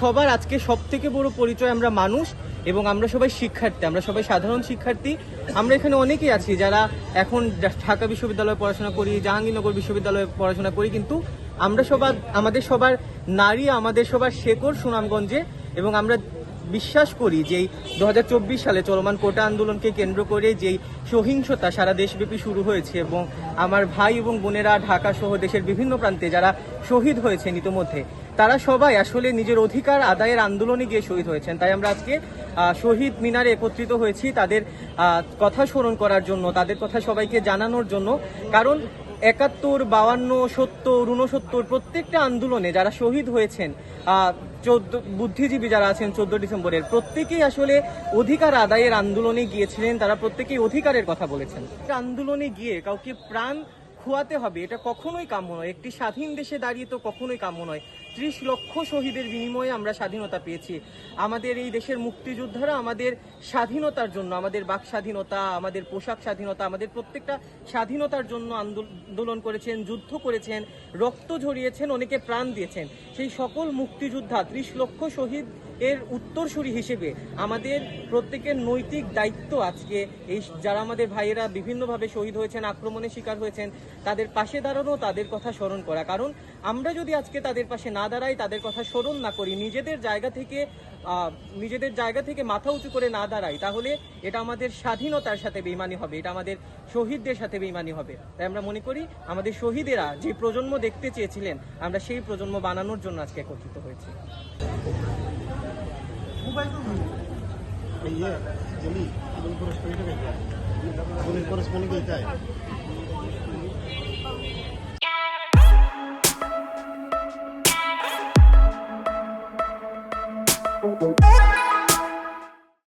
সবার আজকে সবথেকে বড় পরিচয় আমরা মানুষ এবং আমরা সবাই শিক্ষার্থী, আমরা সবাই সাধারণ শিক্ষার্থী। আমরা এখানে অনেকেই আছি যারা এখন ঢাকা বিশ্ববিদ্যালয়ে পড়াশোনা করি, জাহাঙ্গীরনগর বিশ্ববিদ্যালয়ে পড়াশোনা করি, কিন্তু আমরা সবার আমাদের সবার নারী, আমাদের সবার শেকড় সুনামগঞ্জে। এবং আমরা বিশ্বাস করি যে 2024 সালে চলমান কোটা আন্দোলনকে কেন্দ্র করে যেই সহিংসতা সারা দেশব্যাপী শুরু হয়েছে এবং আমার ভাই এবং বোনেরা ঢাকা সহ দেশের বিভিন্ন প্রান্তে যারা শহীদ হয়েছেন ইতিমধ্যে, তারা সবাই আসলে নিজের অধিকার আদায়ের আন্দোলনে গিয়ে শহীদ হয়েছেন। তাই আমরা আজকে শহীদ মিনারে একত্রিত হয়েছি তাদের কথা স্মরণ করার জন্য, তাদের কথা সবাইকে জানানোর জন্য। কারণ 71, 52, 70, 69 প্রত্যেকটা আন্দোলনে যারা শহীদ হয়েছেন, বুদ্ধিজীবী যারা আছেন 14 ডিসেম্বরের, প্রত্যেকেই আসলে অধিকার আদায়ের আন্দোলনে গিয়েছিলেন। তারা প্রত্যেকেই অধিকারের কথা বলেছেন। আন্দোলনে গিয়ে কাউকে প্রাণ খোয়াতে হবে এটা কখনোই কাম্য নয়। একটি স্বাধীন দেশে দাঁড়িয়ে তো কখনোই কাম্য নয়। 30 লক্ষ শহীদের বিনিময়ে আমরা স্বাধীনতা পেয়েছি। আমাদের এই দেশের মুক্তিযোদ্ধারা আমাদের স্বাধীনতার জন্য, আমাদের বাক স্বাধীনতা, আমাদের পোশাক স্বাধীনতা, আমাদের প্রত্যেকটা স্বাধীনতার জন্য আন্দোলন করেছেন, যুদ্ধ করেছেন, রক্ত ঝরিয়েছেন, অনেকে প্রাণ দিয়েছেন। সেই সকল মুক্তিযোদ্ধা 30 লক্ষ শহীদ এর উত্তরসূরি হিসেবে আমাদের প্রত্যেকের নৈতিক দায়িত্ব আজকে এই যারা আমাদের ভাইয়েরা বিভিন্নভাবে শহীদ হয়েছেন, আক্রমণের শিকার হয়েছেন, তাদের পাশে দাঁড়ানো, তাদের কথা স্মরণ করা। কারণ আমরা যদি আজকে তাদের পাশে না দাঁড়াই, তাদের কথা স্মরণ না করি, নিজেদের জায়গা থেকে মাথা উঁচু করে না দাঁড়াই, তাহলে এটা আমাদের স্বাধীনতার সাথে বেইমানি হবে, এটা আমাদের শহীদদের সাথে বেইমানি হবে। তাই আমরা মনে করি আমাদের শহীদেরা যে প্রজন্ম দেখতে চেয়েছিলেন, আমরা সেই প্রজন্ম বানানোর জন্য আজকে একত্রিত হয়েছি। Thank you.